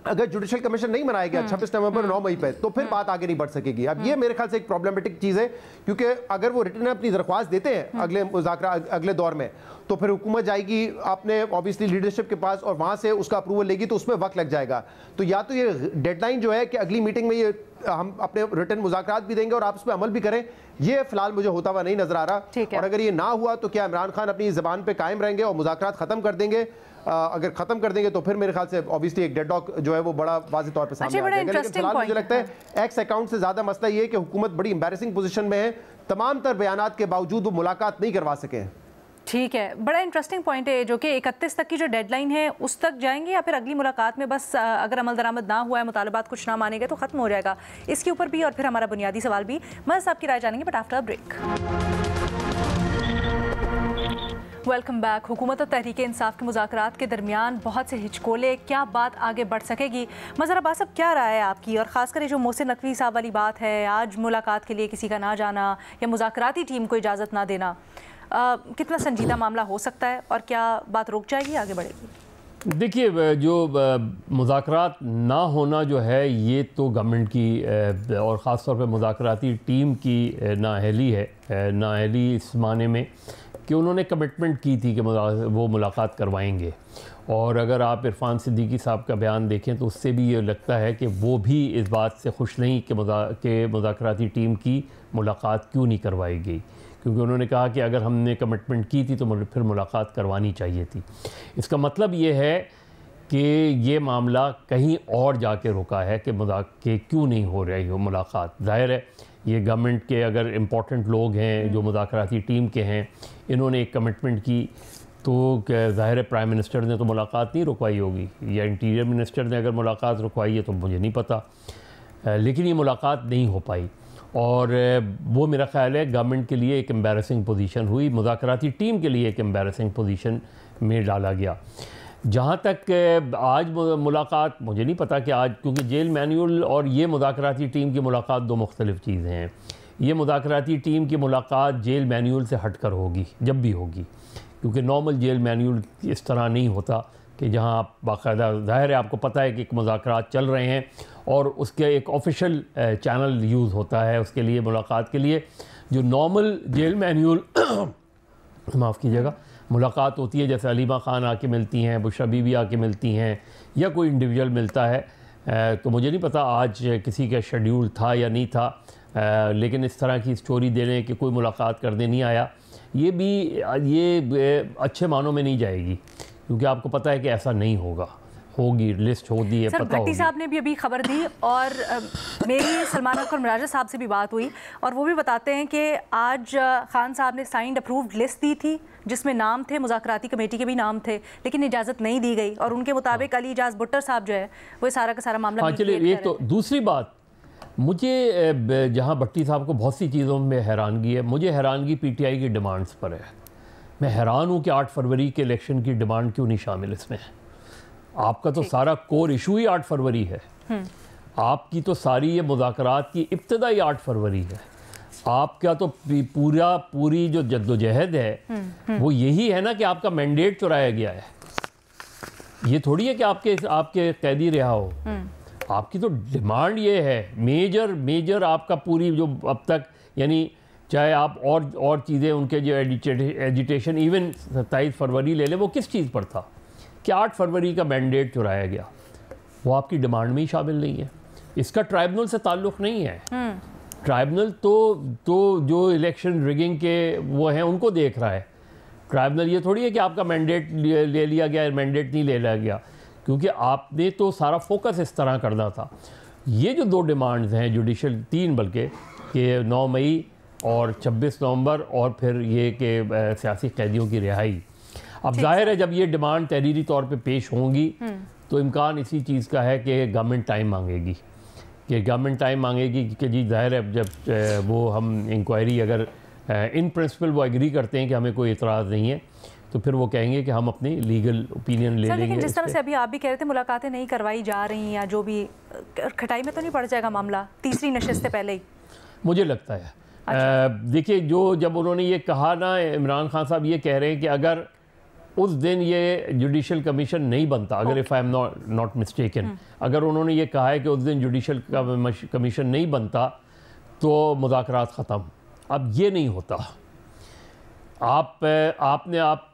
अगर जुडिशल कमीशन नहीं बनाया गया 26 नवंबर 9 मई पे तो फिर बात आगे नहीं बढ़ सकेगी। अब ये मेरे ख्याल से एक प्रॉब्लमेटिक चीज़ है, क्योंकि अगर वो रिटर्न अपनी दरख्वास्त देते हैं अगले मुज़ाकरा अगले दौर में, तो फिर हुकूमत जाएगी आपने ऑब्वियसली लीडरशिप के पास और वहाँ से उसका अप्रूवल लेगी, तो उसमें वक्त लग जाएगा। तो या तो ये डेडलाइन जो है कि अगली मीटिंग में ये हम अपने रिटर्न मुज़ाकरात भी देंगे और आप उस पर अमल भी करें, ये फिलहाल मुझे होता हुआ नहीं नजर आ रहा। और अगर ये ना हुआ तो क्या इमरान खान अपनी ज़बान पर कायम रहेंगे और मुज़ाकरात ख़त्म कर देंगे? अगर खत्म कर देंगे तो फिर मेरे ख्याल से ऑब्वियसली एक डेडलॉक जो है वो बड़ा वाज़ेह तौर पे सामने आ जाएगा। लेकिन फिलहाल मुझे लगता है एक्स अकाउंट से ज़्यादा मसला ये है कि हुकूमत बड़ी एम्बैरेसिंग पोजीशन में है, तमाम तर बयानात के बावजूद वो मुलाकात नहीं करवा सके। ठीक है, बड़ा इंटरेस्टिंग पॉइंट है जो कि 31 तक की जो डेडलाइन है उस तक जाएंगे या फिर अगली मुलाकात में बस अगर अमल दरामद ना हुआ है, मुतालबात कुछ ना मानेंगे तो ख़त्म हो जाएगा, इसके ऊपर भी और फिर हमारा बुनियादी सवाल भी मैं आपकी राय जानेंगे, but after break. Welcome back. हुकूमत और तहरीक इंसाफ के मुज़ाकरात के दरमियान बहुत से हिचकोले, क्या बात आगे बढ़ सकेगी? मज़हर अब्बास साहब, क्या राय है आपकी? और ख़ासकर ये जो मोहसिन नकवी साहब वाली बात है, आज मुलाकात के लिए किसी का ना जाना या मुज़ाकराती टीम को इजाज़त ना देना, कितना संजीदा मामला हो सकता है और क्या बात रुक जाएगी, आगे बढ़ेगी? देखिए, जो मुज़ाकरात ना होना जो है ये तो गवर्नमेंट की और ख़ास तौर पे मुज़ाकराती टीम की नाअहली है। नाअहली इस माने में कि उन्होंने कमिटमेंट की थी कि वो मुलाकात करवाएंगे, और अगर आप इरफान सिद्दीकी साहब का बयान देखें तो उससे भी ये लगता है कि वो भी इस बात से खुश नहीं कि मुज़ाकराती टीम की मुलाकात क्यों नहीं करवाई गई, क्योंकि उन्होंने कहा कि अगर हमने कमिटमेंट की थी तो फिर मुलाकात करवानी चाहिए थी। इसका मतलब ये है कि ये मामला कहीं और जाके रुका है कि क्यों नहीं हो रही हो मुलाकात। ज़ाहिर है ये गवर्नमेंट के अगर इम्पोर्टेंट लोग हैं जो मुज़ाकराती टीम के हैं, इन्होंने एक कमिटमेंट की तो ज़ाहिर है प्राइम मिनिस्टर ने तो मुलाकात नहीं रुकवाई होगी, या इंटीरियर मिनिस्टर ने अगर मुलाकात रुकवाई है तो मुझे नहीं पता, लेकिन ये मुलाकात नहीं हो पाई और वो मेरा ख़्याल है गवर्नमेंट के लिए एक एम्बैरसिंग पोजीशन हुई, मुज़ाकराती टीम के लिए एक एम्बैरसिंग पोजीशन में डाला गया। जहाँ तक आज मुलाकात, मुझे नहीं पता कि आज, क्योंकि जेल मैनुअल और ये मुज़ाकराती टीम की मुलाकात दो मुख्तलिफ़ चीज़ें हैं। ये मुज़ाकराती टीम की मुलाकात जेल मैनुअल से हट कर होगी जब भी होगी, क्योंकि नॉर्मल जेल मैनुअल इस तरह नहीं होता कि जहाँ आप बाकायदा, ज़ाहिर है आपको पता है कि मुज़ाकरात चल रहे हैं और उसके एक ऑफिशियल चैनल यूज़ होता है उसके लिए, मुलाकात के लिए। जो नॉर्मल जेल मैनुअल माफ़ कीजिएगा मुलाकात होती है, जैसे अलीमा ख़ान आके मिलती हैं, बुशरा बीबी आके मिलती हैं, या कोई इंडिविजुअल मिलता है, तो मुझे नहीं पता आज किसी का शेड्यूल था या नहीं था, लेकिन इस तरह की स्टोरी देने कि कोई मुलाकात करने नहीं आया, ये अच्छे मानों में नहीं जाएगी, क्योंकि आपको पता है कि ऐसा नहीं होगा, होगी, लिस्ट होती है, सर, पता होगी। भट्टी साहब ने भी अभी खबर दी और मेरी सलमान और मराजा साहब से भी बात हुई और वो भी बताते हैं कि आज खान साहब ने साइंड अप्रूव्ड लिस्ट दी थी जिसमें नाम थे, मुज़ाकराती कमेटी के भी नाम थे, लेकिन इजाज़त नहीं दी गई और उनके मुताबिक अली इजाज़ भुट्टर साहब जो है वो सारा का सारा मामला। हाँ, चलिए, एक तो दूसरी बात, मुझे जहाँ भट्टी साहब को बहुत सी चीज़ों में हैरानगी है, मुझे हैरानगी पीटीआई की डिमांड्स पर है। मैं हैरान हूँ कि 8 फरवरी के इलेक्शन की डिमांड क्यों नहीं शामिल इसमें। आपका तो सारा कोर इशू ही 8 फरवरी है, आपकी तो सारी ये मुज़ाकरात की इब्तिदा ही 8 फरवरी है। आपका तो पूरी जो जद्दोजहद है वो यही है ना कि आपका मैंडेट चुराया गया है। ये थोड़ी है कि आपके कैदी रिहा हो। आपकी तो डिमांड ये है, मेजर आपका पूरी जो अब तक, यानी चाहे आप और चीज़ें उनके जो एजिटेशन इवन 27 फरवरी ले लें, वो किस चीज़ पर था कि 8 फरवरी का मैंडेट चुराया गया, वो आपकी डिमांड में ही शामिल नहीं है। इसका ट्राइब्यूनल से ताल्लुक़ नहीं है। ट्राइब्यूनल तो जो इलेक्शन रिगिंग के वो हैं उनको देख रहा है। ट्राइब्यूनल ये थोड़ी है कि आपका मैंडेट ले लिया गया, मैंडेट नहीं ले लिया गया, क्योंकि आपने तो सारा फोकस इस तरह करना था। ये जो 2 डिमांड्स हैं जुडिशल, 3 बल्कि, कि 9 मई और 26 नवंबर और फिर ये कि सियासी कैदियों की रिहाई। अब जाहिर है जब ये डिमांड तहरीरी तौर पे पेश होंगी तो इम्कान इसी चीज़ का है कि गवर्नमेंट टाइम मांगेगी कि जी जाहिर है जब वो हम इंक्वायरी अगर इन प्रिंसिपल वो एग्री करते हैं कि हमें कोई इतराज़ नहीं है, तो फिर वो कहेंगे कि हम अपनी लीगल ओपिनियन ले लेंगे। लेकिन जिस तरह से अभी आप भी कह रहे थे मुलाकातें नहीं करवाई जा रही या जो भी, खटाई में तो नहीं पड़ जाएगा मामला तीसरी नशिस्त से पहले ही, मुझे लगता है। अच्छा। देखिए, जब उन्होंने ये कहा ना, इमरान खान साहब ये कह रहे हैं कि अगर उस दिन ये जुडिशल कमीशन नहीं बनता, अगर if I am not mistaken, अगर उन्होंने ये कहा है कि उस दिन जुडिशल कमीशन नहीं बनता तो मुज़ाकरात ख़त्म। अब ये नहीं होता। आप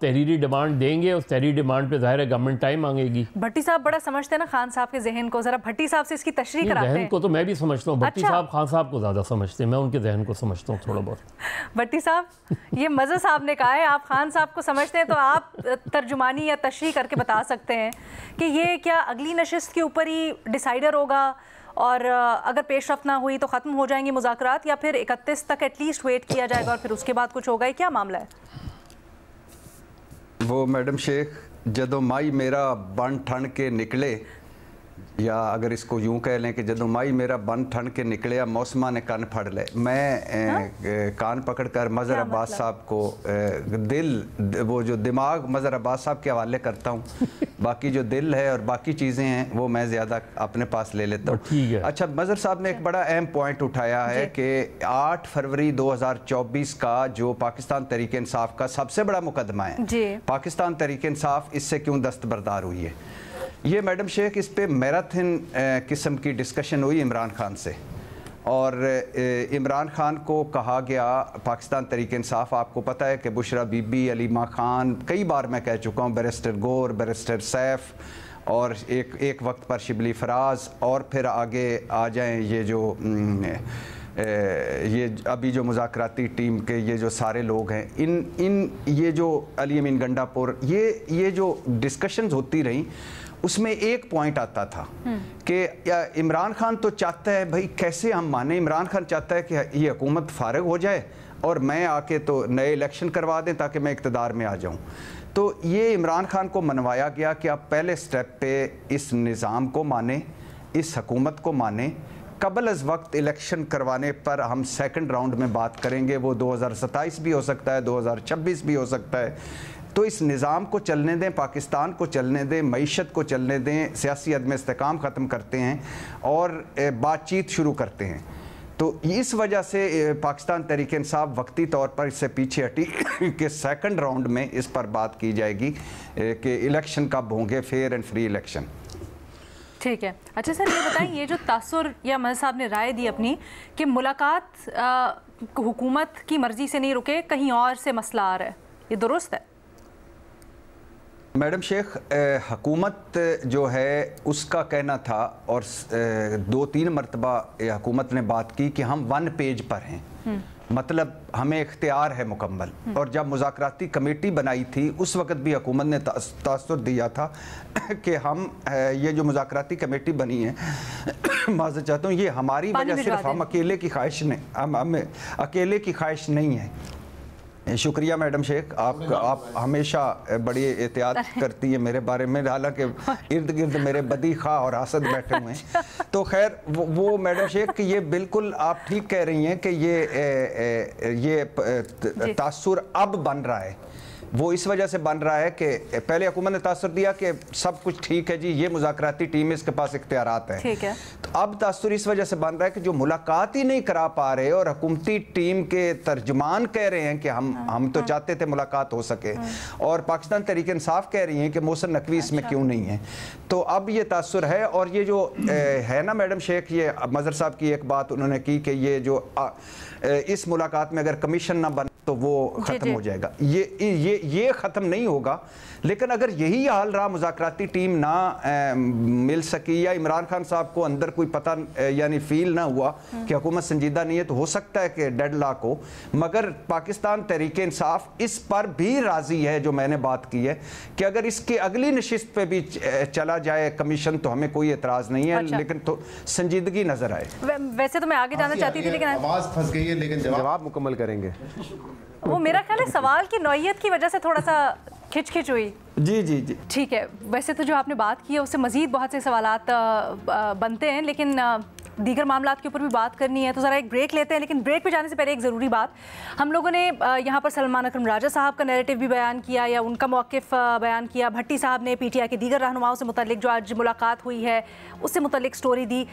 तहरीरी डिमांड देंगे, उस तहरीरी डिमांड पे ज़ाहिर है गवर्नमेंट टाइम मांगेगी। भट्टी साहब बड़ा समझते हैं ना खान साहब के जहन को, ज़रा भट्टी साहब से इसकी तशरीह कराते हैं। जहन को तो मैं भी समझता हूँ, भट्टी अच्छा। साहब खान साहब को ज़्यादा समझते हैं, मैं उनके जहन को समझता हूँ थोड़ा बहुत। भट्टी साहब, ये मज़हर साहब ने कहा है आप खान साहब को समझते हैं, तो आप तर्जुमानी या तशरीह करके बता सकते हैं कि ये क्या अगली नशिस्त के ऊपर ही डिसाइडर होगा और अगर पेशरफ्त ना हुई तो ख़त्म हो जाएंगे मुज़ाकरात, या फिर 31 तक एटलीस्ट वेट किया जाएगा और फिर उसके बाद कुछ होगा? क्या मामला है? वो मैडम शेख जदों माई मेरा बन ठन के निकले, या अगर इसको यूं कह लें कि जदों माई मेरा बन ठन के निकले मौसमा ने कान फड़ ले। मैं कान पकड़कर मज़हर अब्बास साहब को वो जो दिमाग मज़हर अब्बास साहब के हवाले करता हूँ, बाकी जो दिल है और बाकी चीज़ें हैं वो मैं ज़्यादा अपने पास ले लेता हूँ। अच्छा, मज़हर साहब ने एक बड़ा अहम पॉइंट उठाया है कि 8 फरवरी 2024 का जो पाकिस्तान तहरीक इंसाफ का सबसे बड़ा मुकदमा है, पाकिस्तान तहरीक इंसाफ इससे क्यों दस्तबरदार हुई है। ये मैडम शेख इस पे मैराथन किस्म की डिस्कशन हुई इमरान खान से, और इमरान खान को कहा गया पाकिस्तान तहरीक इंसाफ, आपको पता है कि बुशरा बीबी, अलीमा खान, कई बार मैं कह चुका हूँ, बैरिस्टर गौर, बैरिस्टर सैफ और एक वक्त पर शिबली फराज, और फिर आगे आ जाएं ये जो ये अभी जो मुज़ाकराती टीम के ये जो सारे लोग हैं, इन ये जो अली अमीन गंडापुर, ये जो डिस्कशंस होती रहीं उसमें एक पॉइंट आता था कि इमरान खान तो चाहता है, भाई कैसे हम माने, इमरान खान चाहता है कि ये हुकूमत फारिग हो जाए और मैं आके तो नए इलेक्शन करवा दें ताकि मैं इक़्तिदार में आ जाऊं। तो ये इमरान खान को मनवाया गया कि आप पहले स्टेप पे इस निज़ाम को माने, इस हुकूमत को माने, कबल अज़ वक्त इलेक्शन करवाने पर हम सेकंड राउंड में बात करेंगे, वो 2027 भी हो सकता है, 2026 भी हो सकता है। तो इस निज़ाम को चलने दें, पाकिस्तान को चलने दें, मईशत को चलने दें, सियासी अदम इस्तेकाम ख़त्म करते हैं और बातचीत शुरू करते हैं। तो इस वजह से पाकिस्तान तहरीक इंसाफ वक्ती तौर पर इससे पीछे हटी कि सेकंड राउंड में इस पर बात की जाएगी कि इलेक्शन कब होंगे, फेयर एंड फ्री इलेक्शन। ठीक है। अच्छा सर, ये बताएं, ये जो तासुर या मज़हर साहब ने राय दी अपनी कि मुलाकात हुकूमत की मर्ज़ी से नहीं रुके, कहीं और से मसला आ रहा है, ये दुरुस्त है? मैडम शेख, हुकूमत जो है उसका कहना था, और 2-3 मरतबा हुकूमत ने बात की कि हम 1 पेज पर हैं, मतलब हमें इख्तियार है मुकम्मल। और जब मुज़ाकराती कमेटी बनाई थी उस वक्त भी हुकूमत ने तासुर दिया था कि हम ये जो मुज़ाकराती कमेटी बनी है माज़रत चाहता हूँ, ये हमारी वजह सिर्फ हम अकेले की ख्वाहिश नहीं, हम अकेले की ख्वाहिश नहीं है। शुक्रिया मैडम शेख, आप हमेशा बड़ी एहतियात करती हैं मेरे बारे में, हालांकि इर्द गिर्द मेरे बदी खा और हसद बैठे हुए हैं। तो खैर वो मैडम शेख कि ये बिल्कुल आप ठीक कह रही हैं कि ये तासुर अब बन रहा है, वो इस वजह से बन रहा है कि पहले हुकूमत ने तासुर दिया कि सब कुछ ठीक है जी, ये मुज़ाकराती टीम, इसके पास इख्तियारात है, ठीक है। तो अब तासुर इस वजह से बन रहा है कि जो मुलाकात ही नहीं करा पा रहे और हुकूमती टीम के तर्जुमान कह रहे हैं कि हम तो चाहते थे मुलाकात हो सके, और पाकिस्तान तहरीक इंसाफ कह रही हैं कि मोहसिन नकवी इसमें क्यों नहीं है। तो अब ये तासुर है। और ये जो है ना मैडम शेख, ये मज़हर साहब की एक बात उन्होंने की कि ये जो इस मुलाकात में अगर कमीशन ना बने तो वो ख़त्म हो जाएगा, ये ख़त्म नहीं होगा। लेकिन अगर यही हाल रहा, मुज़ाकराती टीम ना मिल सकी, या इमरान खान साहब को अंदर कोई पता यानी फील ना हुआ कि हुकूमत संजीदा नहीं है, तो हो सकता है कि डेडलॉक हो। मगर पाकिस्तान तहरीक इंसाफ इस पर भी राज़ी है, जो मैंने बात की है, कि अगर इसके अगली नशिस्त पे भी चला जाए कमीशन तो हमें कोई एतराज़ नहीं है। अच्छा। लेकिन तो संजीदगी नज़र आए। वैसे तो मैं आगे जाना चाहती थी, लेकिन आवाज़ फंस गई है, लेकिन जवाब मुकम्मल करेंगे। वो मेरा ख्याल है सवाल की नौइयत की वजह से थोड़ा सा खिच हुई। जी जी जी, ठीक है। वैसे तो जो आपने बात की है उससे मज़ीद बहुत से सवालात बनते हैं, लेकिन दीगर मामलात के ऊपर भी बात करनी है, तो ज़रा एक ब्रेक लेते हैं। लेकिन ब्रेक पे जाने से पहले एक ज़रूरी बात, हम लोगों ने यहाँ पर सलमान अकरम राजा साहब का नैरेटिव भी बयान किया या उनका मौक़िफ़ बयान किया। भट्टी साहब ने पीटीआई के दीगर रहनुमाओं से मुतल्लिक जो आज मुलाकात हुई है उससे मुतल्लिक स्टोरी दी।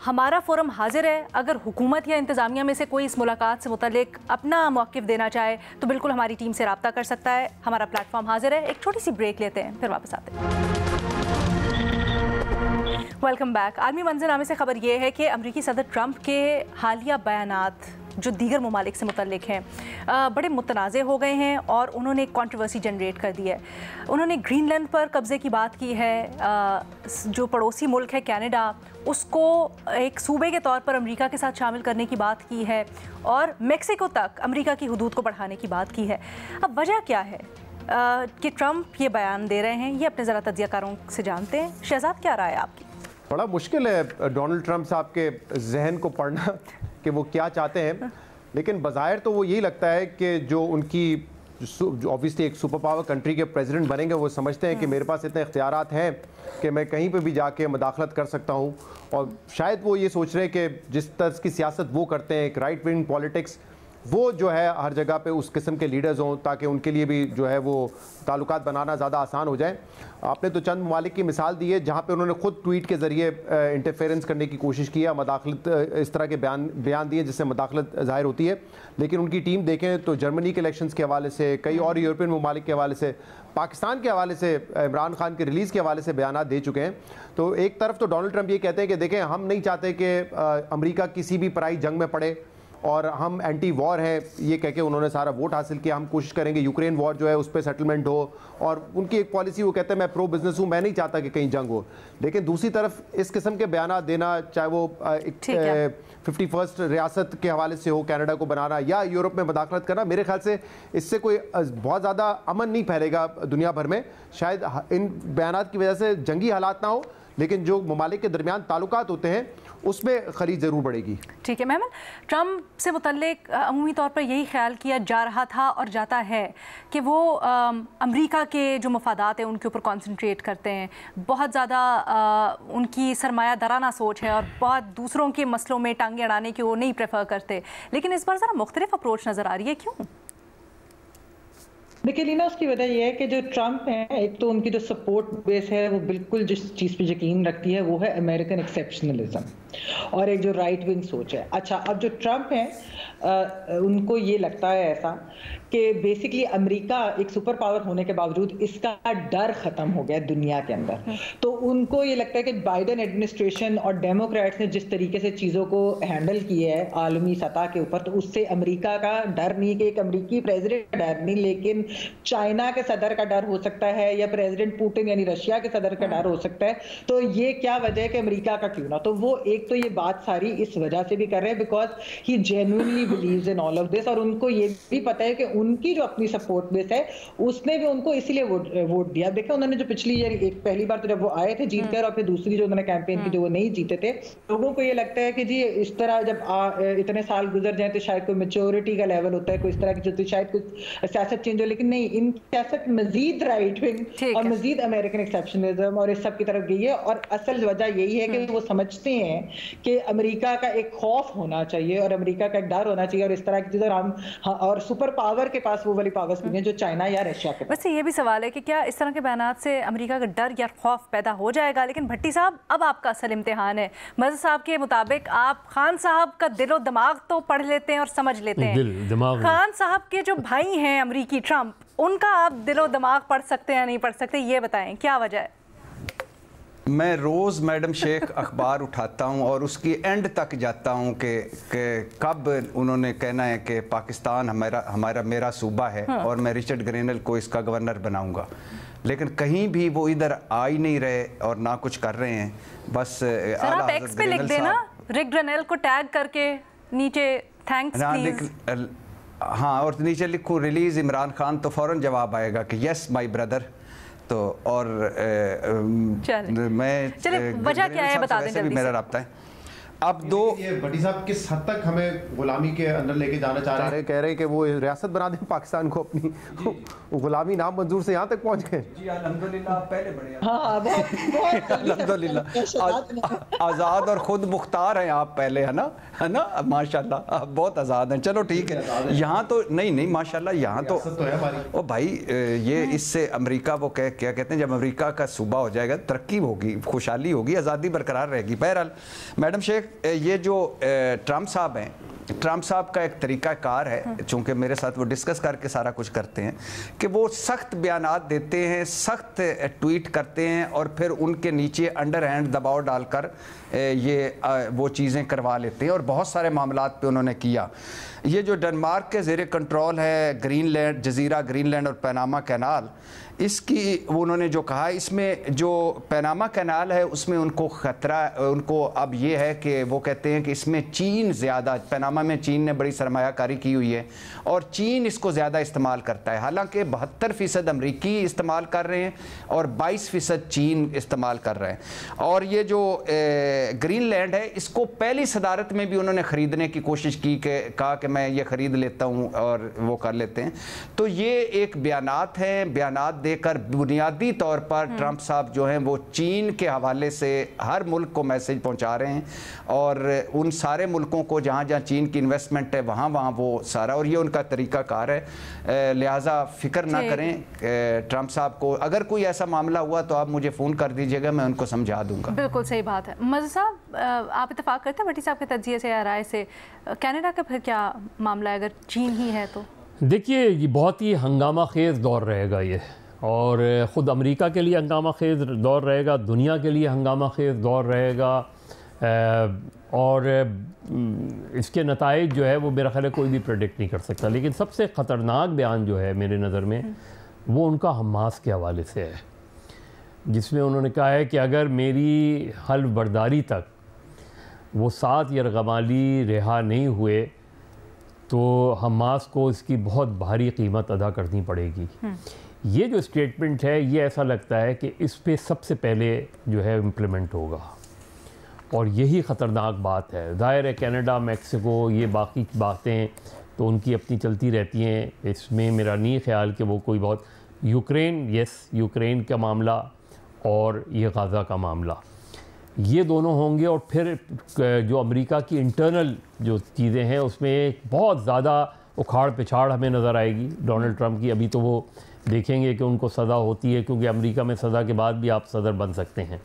हमारा फोरम हाजिर है, अगर हुकूमत या इंतज़ामिया में से कोई इस मुलाकात से मुतल्लिक अपना मौक़िफ़ देना चाहे तो बिल्कुल हमारी टीम से रब्ता कर सकता है। हमारा प्लेटफॉर्म हाजिर है। एक छोटी सी ब्रेक लेते हैं, फिर वापस आते हैं। Welcome back. आलमी मंजरनामे से खबर ये है कि अमरीकी सदर ट्रंप के हालिया बयानात जो दीगर ममालिक से मुतल्लिक हैं बड़े मुतनाज़े हो गए हैं और उन्होंने एक कॉन्ट्रोवर्सी जनरेट कर दी है। उन्होंने ग्रीनलैंड पर कब्ज़े की बात की है, जो पड़ोसी मुल्क है कनाडा, उसको एक सूबे के तौर पर अमेरिका के साथ शामिल करने की बात की है, और मेक्सिको तक अमेरिका की हदूद को बढ़ाने की बात की है। अब वजह क्या है कि ट्रंप ये बयान दे रहे हैं, ये अपने ज़रा तज्ज़ियाकारों से जानते हैं। शहजाद, क्या राय है आपकी? बड़ा मुश्किल है डोनाल्ड ट्रंप साहब के जहन को पढ़ना कि वो क्या चाहते हैं, लेकिन बज़ाहिर तो वो यही लगता है कि जो उनकी ऑब्वियसली एक सुपर पावर कंट्री के प्रेसिडेंट बनेंगे, वो समझते हैं कि मेरे पास इतने इख्तियारात हैं कि मैं कहीं पे भी जाके मदाखलत कर सकता हूँ। और शायद वो ये सोच रहे हैं कि जिस तर्ज की सियासत वो करते हैं, एक राइट विंग पॉलिटिक्स, वो जो है हर जगह पे उस किस्म के लीडर्स हों ताकि उनके लिए भी जो है वो ताल्लुकात बनाना ज़्यादा आसान हो जाए। आपने तो चंद ममालिक की मिसाल दी है जहाँ पे उन्होंने खुद ट्वीट के ज़रिए इंटरफेरेंस करने की कोशिश की है, मदाखलत इस तरह के बयान दिए जिससे मदाखलत ज़ाहिर होती है। लेकिन उनकी टीम देखें तो जर्मनी के इलेक्शंस के हवाले से, कई और यूरोपियन ममालिक के हवाले से, पाकिस्तान के हवाले से, इमरान खान के रिलीज़ के हवाले से बयान दे चुके हैं। तो एक तरफ तो डोनाल्ड ट्रंप ये कहते हैं कि देखें हम नहीं चाहते कि अमेरिका किसी भी पराई जंग में पड़े और हम एंटी वॉर हैं, ये कह के उन्होंने सारा वोट हासिल किया। हम कोशिश करेंगे यूक्रेन वॉर जो है उस पर सेटलमेंट हो, और उनकी एक पॉलिसी, वो कहते हैं मैं प्रो बिजनेस हूँ, मैं नहीं चाहता कि कहीं जंग हो। लेकिन दूसरी तरफ इस किस्म के बयान देना, चाहे वो 51st रियासत के हवाले से हो, कनाडा को बनाना या यूरोप में मदाखलत करना, मेरे ख्याल से इससे कोई बहुत ज़्यादा अमन नहीं फैलेगा दुनिया भर में। शायद इन बयान की वजह से जंगी हालात ना हो, लेकिन जो ममालिक के दरमियान ताल्लुकात होते हैं उसमें खरीद ज़रूर बढ़ेगी। ठीक है मेमन, ट्रंप से मुतल्लिक अमूमी तौर पर यही ख्याल किया जा रहा था और जाता है कि वो अमेरिका के जो मफादात हैं उनके ऊपर कंसंट्रेट करते हैं, बहुत ज़्यादा उनकी सरमायादाराना सोच है और बहुत दूसरों के मसलों में टांगे अड़ाने की वो नहीं प्रेफर करते। लेकिन इस बार ज़रा मुख्तलिफ अप्रोच नज़र आ रही है, क्यों? देखिए लीना, उसकी वजह यह है कि जो ट्रंप हैं, एक तो उनकी जो सपोर्ट बेस है वो बिल्कुल जिस चीज़ पे यकीन रखती है वो है अमेरिकन एक्सेप्शनलिज्म, और एक जो राइट विंग सोच है। अच्छा, अब जो ट्रंप हैं उनको ये लगता है ऐसा कि बेसिकली अमेरिका एक सुपर पावर होने के बावजूद इसका डर ख़त्म हो गया दुनिया के अंदर। तो उनको ये लगता है कि बाइडेन एडमिनिस्ट्रेशन और डेमोक्रेट्स ने जिस तरीके से चीज़ों को हैंडल किया है आलमी सतह के ऊपर, तो उससे अमेरिका का डर नहीं कि एक अमेरिकी प्रेसिडेंट डर नहीं, लेकिन चाइना के सदर का डर हो सकता है या प्रेसिडेंट पुतिन यानी रशिया के सदर का डर हो सकता है। तो ये क्या वजह है कि अमेरिका का क्यों ना, तो वो एक तो ये बात सारी इस वजह से भी कर रहे हैं because he genuinely believes in all of this, और उनको ये भी पता है कि उनकी जो अपनी सपोर्ट बेस है उसने भी उनको इसीलिए वोट दिया। देखिए उन्होंने जो पिछली एक पहली बार तो जब वो आए थे जीत कर, और फिर दूसरी जो उन्होंने कैंपेन की जो वो नहीं जीते थे, लोगों को ये लगता है कि जी इस तरह जब इतने साल गुजर जाए तो शायद कोई मेच्योरिटी का लेवल होता है, कोई इस तरह की जो शायद कुछ सियासत चेंज हो, लेकिन नहीं, इन सियासत मजीद राइट विंग और मजीद अमेरिकन एक्सेप्शनलिज्म और इस सब की तरफ गई है। और असल वजह यही है कि वो समझते हैं कि अमेरिका का एक खौफ होना चाहिए और अमेरिका का एक डर होना चाहिए, और इस तरह की चीजें हम और सुपर पावर के पास वो वाली पावर्स नहीं है जो चाइना या रशिया के पास। वैसे ये भी सवाल है कि क्या इस तरह के बयानात से अमेरिका का डर या खौफ पैदा हो जाएगा? लेकिन भट्टी साहब, अब आपका असल इम्तिहान है। मज़हर साहब के मुताबिक आप खान साहब का दिलो दिमाग तो पढ़ लेते हैं और समझ लेते हैं, खान साहब के जो भाई हैं अमरीकी ट्रंप, उनका आप दिलो दिमाग पढ़ सकते हैं या नहीं पढ़ सकते, ये बताएं क्या वजह है? मैं रोज़ मैडम शेख अखबार उठाता हूँ और उसकी एंड तक जाता हूँ कि कब उन्होंने कहना है कि पाकिस्तान हमारा मेरा सूबा है और मैं रिचर्ड ग्रेनल को इसका गवर्नर बनाऊँगा, लेकिन कहीं भी वो इधर आ ही नहीं रहे और ना कुछ कर रहे हैं। बस आप एक्स पे लिख देना, रिक ग्रेनल को टैग करके नीचे थैंक्स प्लीज। हाँ, और नीचे लिखूँ रिलीज़ इमरान खान, तो फ़ौरन जवाब आएगा कि यस माय ब्रदर। तो और मैं वजह क्या है बता दें जल्दी मेरा राब्ता है। अब दो ये भट्टी साहब किस हद तक हमें गुलामी के अंदर लेके जाना चाह रहे हैं? कह रहे हैं कि वो रियासत बना दें पाकिस्तान को अपनी, गुलामी नाम मंजूर से यहाँ तक पहुँच गए। जी अल्हम्दुलिल्लाह, पहले बढ़िया, अल्हम्दुलिल्लाह आज़ाद और ख़ुद मुख्तार हैं आप पहले, है ना माशाल्लाह, आप बहुत आज़ाद हैं। चलो ठीक है, यहाँ तो नहीं माशाल्लाह, यहाँ तो ओ भाई ये इससे अमेरिका वो क्या कहते हैं, जब अमेरिका का सूबा हो जाएगा तरक्की होगी, खुशहाली होगी, आज़ादी बरकरार रहेगी। बहरहाल मैडम शेख, ये जो ट्रंप साहब हैं, ट्रंप साहब का एक तरीक़ाकार है, चूँकि मेरे साथ वो डिस्कस करके सारा कुछ करते हैं, कि वो सख्त बयानात देते हैं, सख्त ट्वीट करते हैं और फिर उनके नीचे अंडर हैंड दबाव डालकर ये वो चीज़ें करवा लेते हैं, और बहुत सारे मामलात पे उन्होंने किया। ये जो डेनमार्क के ज़ेरे कंट्रोल है ग्रीनलैंड, जजीरा ग्रीनलैंड और पैनामा कैनाल, इसकी उन्होंने जो कहा, इसमें जो पैनामा कैनाल है उसमें उनको ख़तरा, उनको अब ये है कि वो कहते हैं कि इसमें चीन ज़्यादा, पैनामा पनामा में चीन ने बड़ी सरमायाकारी की हुई है और चीन इसको ज़्यादा इस्तेमाल करता है। हालांकि 72% अमरीकी इस्तेमाल कर रहे हैं और 22% चीन इस्तेमाल कर रहे हैं। और ये जो ग्रीनलैंड है, इसको पहली सदारत में भी उन्होंने ख़रीदने की कोशिश की कि कहा कि मैं ये ख़रीद लेता हूँ और वो कर लेते हैं। तो ये एक बयानात हैं, बयानात देकर बुनियादी तौर पर ट्रंप साहब जो हैं वो चीन के हवाले से हर मुल्क को मैसेज पहुंचा रहे हैं और उन सारे मुल्कों को जहां जहां चीन की इन्वेस्टमेंट है वहां वहां वो सारा, और ये उनका तरीक़ाकार है। लिहाजा फ़िक्र ना करें ट्रंप साहब को। अगर कोई ऐसा मामला हुआ तो आप मुझे फ़ोन कर दीजिएगा, मैं उनको समझा दूंगा। बिल्कुल सही बात है। मज़हर साहब, आप इत्तेफाक करते हैं भट्टी साहब के तज्ज़िये से या राय से? कनाडा का फिर क्या मामला है अगर चीन ही है तो? देखिए, ये बहुत ही हंगामा खेज़ दौर रहेगा ये, और ख़ुद अमेरिका के लिए हंगामा खेज़ दौर रहेगा, दुनिया के लिए हंगामा खेज़ दौर रहेगा, और इसके नताइज जो है वो मेरा ख्याल है कोई भी प्रेडिक्ट नहीं कर सकता। लेकिन सबसे ख़तरनाक बयान जो है मेरे नज़र में वो उनका हमास के हवाले से है, जिसमें उन्होंने कहा है कि अगर मेरी हल्फ बर्दारी तक वो 7 यरगमाली रिहा नहीं हुए तो हमास को इसकी बहुत भारी कीमत अदा करनी पड़ेगी। ये जो स्टेटमेंट है ये ऐसा लगता है कि इस पे सबसे पहले जो है इम्प्लीमेंट होगा, और यही ख़तरनाक बात है। ज़ाहिर है कनाडा, मैक्सिको, ये बाकी बातें तो उनकी अपनी चलती रहती हैं, इसमें मेरा नहीं ख्याल कि वो कोई बहुत। यूक्रेन, यूक्रेन का मामला और ये गाज़ा का मामला, ये दोनों होंगे। और फिर जो अमेरिका की इंटरनल जो चीज़ें हैं उसमें बहुत ज़्यादा उखाड़ पिछाड़ हमें नज़र आएगी डोनाल्ड ट्रंप की। अभी तो वो देखेंगे कि उनको सज़ा होती है, क्योंकि अमेरिका में सज़ा के बाद भी आप सदर बन सकते हैं।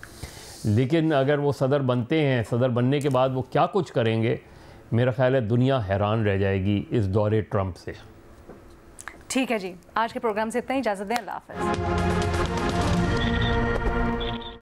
लेकिन अगर वो सदर बनते हैं, सदर बनने के बाद वो क्या कुछ करेंगे, मेरा ख्याल है दुनिया हैरान रह जाएगी इस दौरे ट्रंप से। ठीक है जी, आज के प्रोग्राम से इतना ही, इजाज़त दें, अल्लाह हाफ़िज़।